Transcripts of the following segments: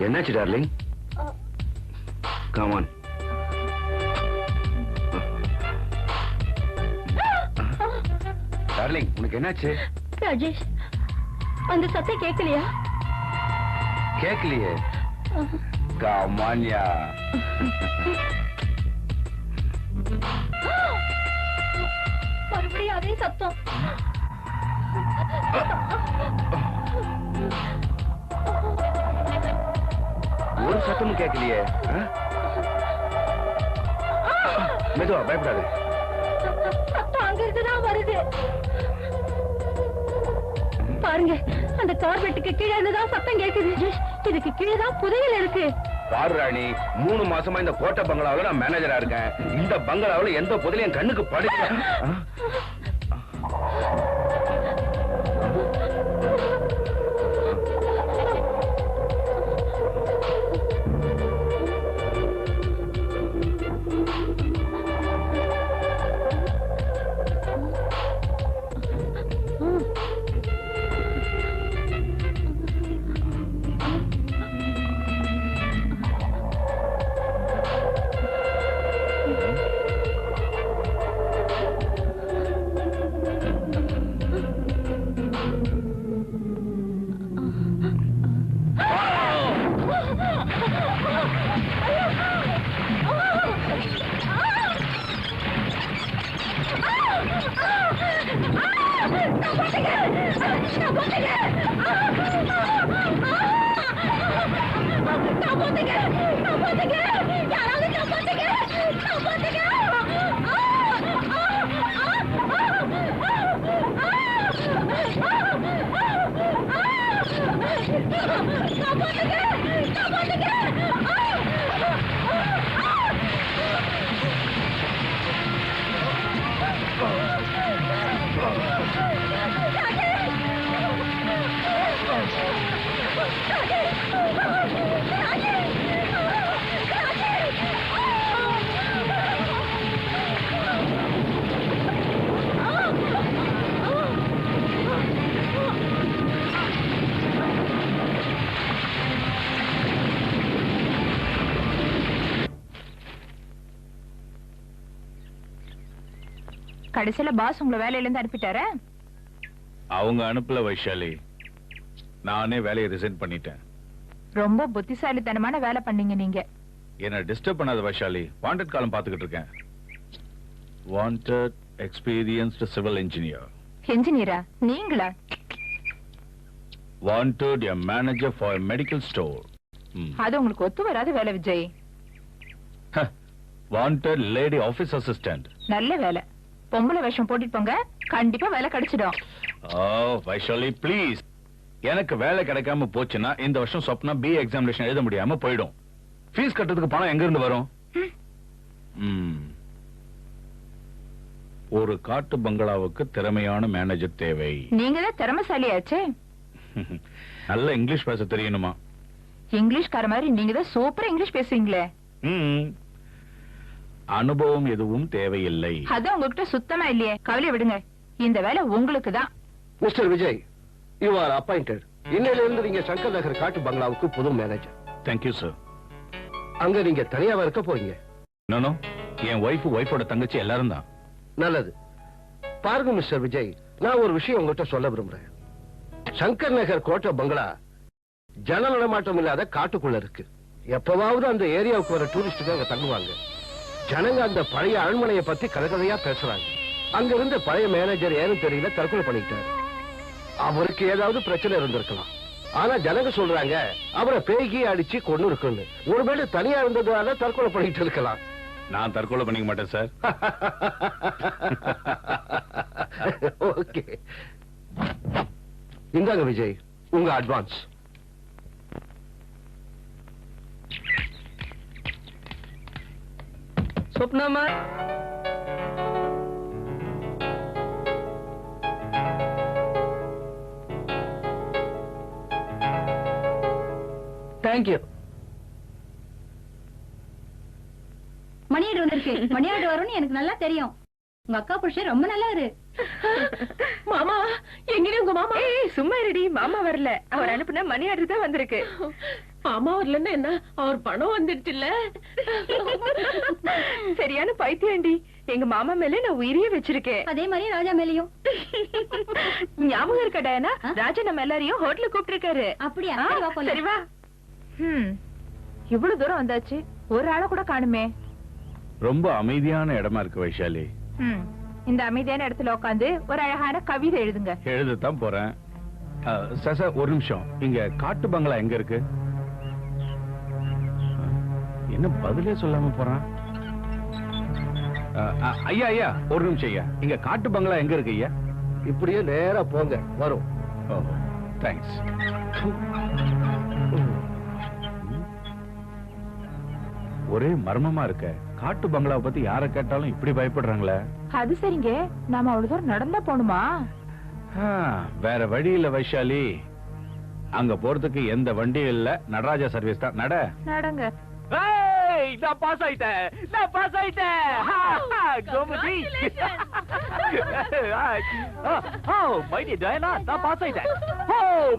என்னாச்சு darling? Come on. Darling, உனக்கு என்னாச்சு? ராஜேஷ், அந்த சத்தம் கேட்கலையா? கேட்கலையே. கமான்யா. மறுபடியும் அதே சத்தம். ஒரு சத்தமும் கேட்கலையே. மெதுவா, பயப்படாது. சத்தம் அங்க இருந்துதான் வருது. பாருங்க, அந்த கார்பெட்டுக்கு கீழே இருந்துதான் சத்தம் கேட்குது. இதுக்கு கீழே தான் புதையல் இருக்கு. பாரு ராணி, 3 மாசமா இந்த கோட்டை பங்களாவில் நான் மேனேஜரா இருக்கேன். இந்த பங்களாவில் எந்த புதையலும் கண்ணுக்கு படுங்க. கடைசியில பாஸ் உங்களை வேலையில இருந்து அனுப்பிட்டாரா? அவங்க அனுப்பல வைஷாலி, நானே வேலையை ரிசைன் பண்ணிட்டேன். ரொம்ப புத்திசாலித்தனமான வேலை பண்ணீங்க நீங்க. என்ன டிஸ்டர்ப் பண்ணாத வைஷாலி, வாண்டட் காலம் பாத்துக்கிட்டு இருக்கேன். Wanted experienced civil engineer. இன்ஜினியரா நீங்களா? Wanted a manager for medical store. அது உங்களுக்கு ஒத்து வராத வேலை Vijay. Wanted lady office assistant. நல்ல வேலை. பொம்பளை வேஷம் போட்டுட்டு போங்க, கண்டிப்பா வேலை கிடைச்சிடும். வைஷாலி ப்ளீஸ், எனக்கு வேலை கிடைக்காம போச்சுன்னா இந்த வருஷம் சொப்னா பி எக்ஸாமினேஷன் எழுத முடியாம போயிடும். ஃபீஸ் கட்டுறதுக்கு பணம் எங்க இருந்து வரும்? ஒரு காட்டு பங்களாவுக்கு திறமையான மேனேஜர் தேவை. நீங்க தான் திறமைசாலியாச்சே. நல்ல இங்கிலீஷ் பேச தெரியணுமா? இங்கிலீஷ்கார மாதிரி நீங்க தான் சூப்பரா இங்கிலீஷ் பேசுவீங்களே. அனுபவம் எதுவும் தேவையில்லை. அது உங்ககிட்ட சுத்தமா இல்லையே. கவலை விடுங்க, இந்த வேலை உங்களுக்கு தான். Mister Vijay, you are appointed. இன்னையில இருந்து நீங்க சங்கர் நகர் காட்டு பங்களாவுக்கு புது மேனேஜர். Thank you sir. அங்க நீங்க தனியாவா இருக்க போறீங்க? நோ, என் ஒய்ஃபோட தங்கச்சி எல்லாரும் தான். நல்லது. பாருங்க மிஸ்டர் விஜய், நான் ஒரு விஷயம் உங்ககிட்ட சொல்ல விரும்புறேன். சங்கர் நகர் கோட்டை பங்களா ஜன நடமாட்டம் இல்லாத காட்டுக்குள்ள இருக்கு. எப்பவாவது அந்த ஏரியாவுக்கு வர டூரிஸ்டுக்கு அங்க தங்குவாங்க. ஜனங்க அந்த பழைய அரண்மனையை பத்தி கதகதையா பேசுறாங்க. அங்க இருந்த பழைய மேனேஜர் ஏன்னு தெரியல, தற்கொலை பண்ணிட்டாரு. அவருக்கு ஏதாவது பிரச்சனை இருந்திருக்கலாம். ஆனா ஜனங்க சொல்றாங்க அவரை பேய்கி அடிச்சு கொண்டு இருக்குன்னு. ஒருவேளை தனியா இருந்ததால தற்கொலை பண்ணிட்டு இருக்கலாம். நான் தற்கொலை பண்ணிக்க மாட்டேன் சார். ஓகே, இந்தாங்க விஜய் உங்க அட்வான்ஸ். சொப்னாமா, தேங்க்யூ. மணியாடு வந்திருக்கு. மணியாடு வரும்னு எனக்கு நல்லா தெரியும். உங்க அக்கா புருஷன் ரொம்ப நல்லா இரு. மாமா எங்கடி உங்க மாமா? சும்மா இருடி, மாமா வரல. அவர் அனுப்புன மணி ஆர்டர் தான் வந்திருக்கு. மாமா வரலன்னா என்ன, அவர் பணம் வந்துடுச்சுல்ல. சரியான பைத்தியண்டி. எங்க மாமா மேல நான் உயிரியே வச்சிருக்கேன். அதே மாதிரி ராஜா மேலயும். ஞாபகம் இருக்கா டயானா? ராஜா நம்ம எல்லாரையும் ஹோட்டலுக்கு கூப்பிட்டிருக்காரு. அப்படியா? சரி வா. இவ்வளவு தூரம் வந்தாச்சு, ஒரு ஆளை கூட காணுமே. ரொம்ப அமைதியான இடமா இருக்கு வைஷாலி. இந்த அமைதியான இடத்துல உட்காந்து ஒரு அழகான கவிதை எழுதுங்க. எழுதத்தான் போறேன். சார் ஒரு நிமிஷம், இங்க காட்டு பங்களா எங்க இருக்கு? என்ன பதிலே சொல்லாம போறான்? ஐயா ஐயா ஒரு நிமிஷம் ஐயா, இங்க காட்டு பங்களா எங்க இருக்கு ஐயா? இப்படியே நேரா போங்க, வரும். தேங்க்ஸ். ஒரே மர்மமா இருக்க. காட்டு பங்களாவை பத்தி யார கேட்டாலும் இப்படி பயப்படுறாங்களே. அது சரிங்க, நாம அவ்வளவு தூரம் நடந்தா போணுமா? வேற வழி இல்ல வைஷாலி. அங்க போறதுக்கு எந்த வண்டியும் இல்ல, நடராஜா சர்வீஸ் தான். நடங்க. நான் பாஸ் ஆயிட்டேன். கோமதி. மை டியர் டயனா, நான் பாஸ் ஆயிட்டேன்.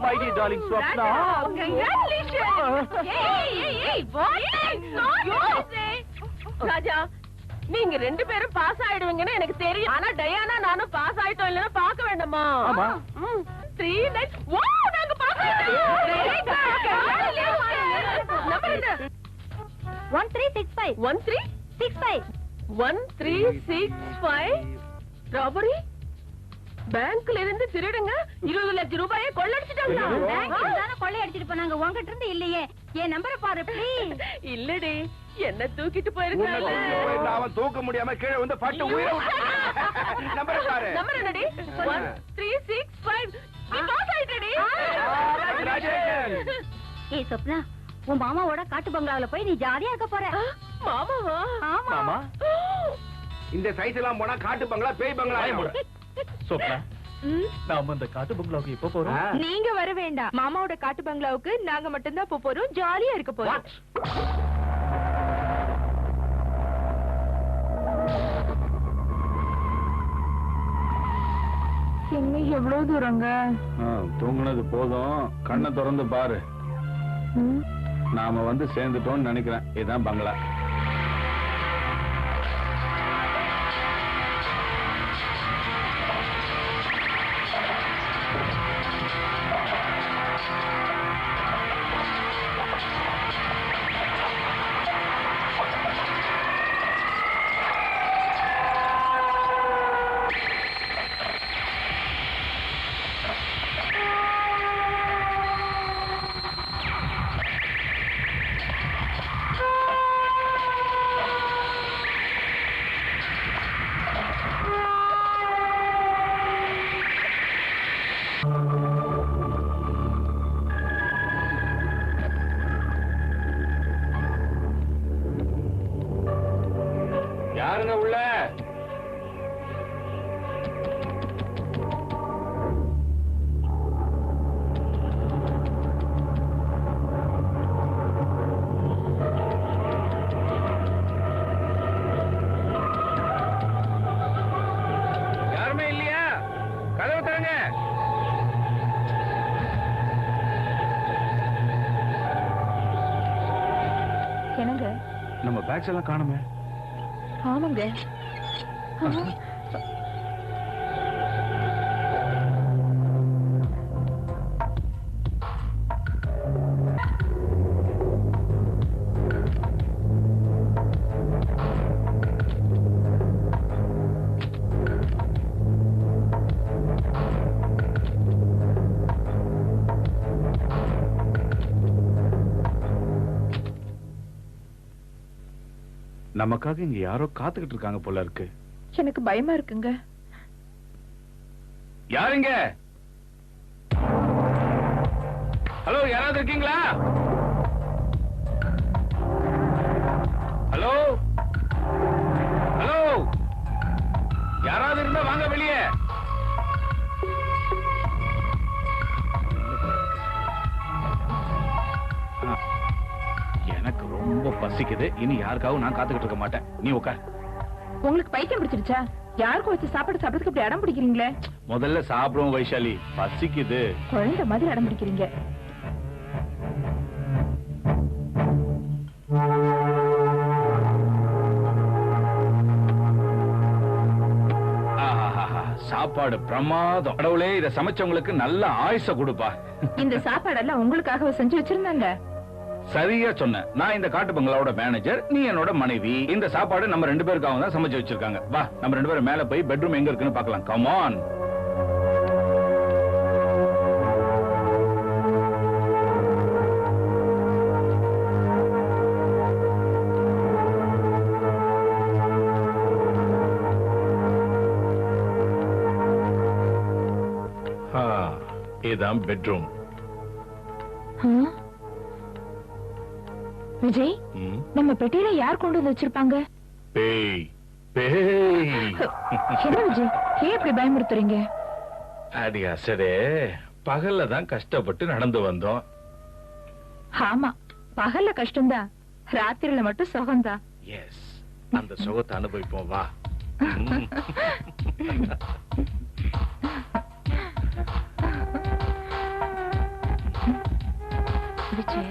My dear darling Swapna. Raja, நீங்க 2 பேரும் பாஸ் ஆயிடுவீங்கன்னு எனக்கு தெரியும். ஆனா டயானா நானும் பாஸ் ஆயிட்டோம் இல்லன்னா பார்க்க வேண்டாமா? ஆமா. 3 nights. வாவ், நாங்க பாஸ் ஆயிட்டோம். 1365 1365 1365. ராபரி. பேங்க்ல இருந்து திருடுங்க 20 லட்சம் ரூபாயை கொள்ளடிச்சிட்டாங்க. பேங்க்ல தான கொள்ளை அடிச்சிட்டு போனாங்க, உன்கிட்ட இருந்து இல்லையே. என் நம்பரை பாரு ப்ளீஸ். இல்லடி, என்ன தூக்கிட்டு போயிருக்காங்க. அவன் தூக்க முடியாம கீழே வந்து பட்டு உயிரை நம்பரை பாரு. நம்பர் என்னடி? 1365. நீ பாஸ் ஆயிட்டடி. ஏய் சொப்னா, உன் மாமாவோட காட்டு பங்களாவுல போய் நீ ஜாலியா இருக்க போற. மாமாவா? ஆமா. மாமா. இந்த சைஸ் எல்லாம் போனா காட்டு பங்களா பேய் பங்களா ஆயிடும். சோப்னா, நாம இந்த காட்டு பங்களாவுக்கு எப்ப போறோம்? நீங்க வர வேண்டாம். மாமாவோட காட்டு பங்களாவுக்கு நாங்க மட்டும்தான் போறோம். ஜாலியா இருக்க போறோம். எங்க எவ்வளவு தூரங்க? தூங்குனது போதும், கண்ணை திறந்து பாரு. நாம வந்து சேர்ந்துட்டோம்னு நினைக்கிறேன். இதுதான் பங்களா. யாருங்க உள்ள? யாருமே இல்லையா? கதவு தரங்க. என்னங்க? நம்ம பேக்ஸ் எல்லாம் காணுமே. ஆமாங்க. நமக்காக இங்க யாரோ காத்துக்கிட்டு இருக்காங்க போல இருக்கு. எனக்கு பயமா இருக்குங்க. யாருங்க? ஹலோ, யாராவது இருக்கீங்களா? ஹலோ ஹலோ, யாராவது இருந்தா வாங்க வெளியே. எனக்கு ரொம்ப பசிக்குது. இனி யாருக்காகவும் நான் காத்துக்கிட்டு இருக்க மாட்டேன். நீ உட்கார். உங்களுக்கு பைத்தியம் பிடிச்சிருச்சா? யாருக்கும் வச்சு சாப்பாடு சாப்பிடறதுக்கு இப்படி அடம் பிடிக்கிறீங்களே? முதல்ல சாப்பிடுவோம் வைஷாலி, பசிக்குது. குழந்தை மாதிரி அடம் பிடிக்கிறீங்க. ஆஹாஹாஹா, சாப்பாடு பிரமாதம். கடவுளே, இத சமைச்சவங்களுக்கு நல்ல ஆயுச கொடுப்பா. இந்த சாப்பாடெல்லாம் உங்களுக்காக செஞ்சு வச்சிருந்தாங்க. சரியா சொன்ன. நான் இந்த காட்டு பங்களாவோட மேனேஜர், நீ என்னோட மனைவி. இந்த சாப்பாடு நம்ம 2 பேருக்காக தான் சமைச்சு வச்சிருக்காங்க. வா, நம்ம 2 பேரும் மேல போய் பெட்ரூம் எங்க இருக்குன்னு பார்க்கலாம். Come on. இதான் பெட்ரூம். விஜய், நம்ம பெட்டியில யார் கொண்டு வந்து வச்சிருப்பாங்க? பேய். பேய். என்ன விஜய், ஏன் இப்படி பயமுறுத்துறீங்க? அடி அசடே, பகல்ல தான் கஷ்டப்பட்டு நடந்து வந்தோம். ஆமா, பகல்ல கஷ்டம்தான், ராத்திரில மட்டும் சுகம்தான். எஸ், அந்த சுகத்தை அனுபவிப்போம். வா. விஜய்,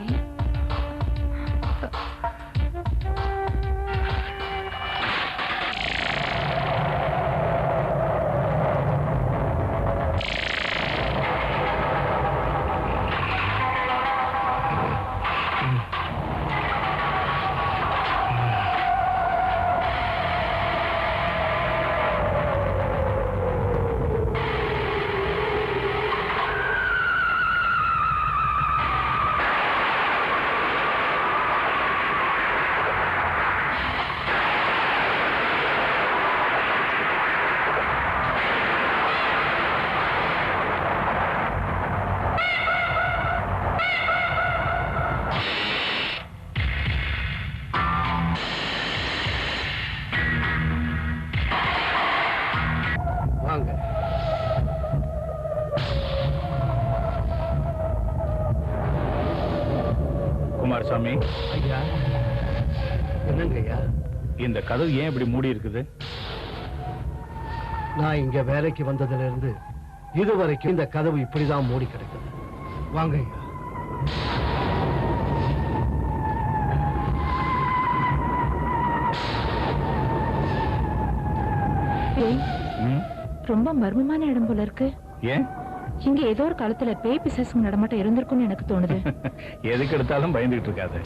வாங்க. குமாரசாமி, ஐயா, என்னங்க ஐயா? இந்த கதவு ஏன் இப்படி மூடி இருக்குது? நான் இங்க வேலைக்கு வந்ததுல இருந்து இதுவரைக்கும் இந்த கதவு இப்படிதான் மூடி கிடக்குது. வாங்க ஐயா. ரொம்ப மர்மமான இடம் போல இருக்கு. ஏன்? இங்க ஏதோ ஒரு காலத்துல பேய் பிசாசுங்க நடமாட்டம் இருந்திருக்கும்னு எனக்கு தோணுது. எதுக்கு எடுத்தாலும் பயந்துகிட்டு இருக்காது.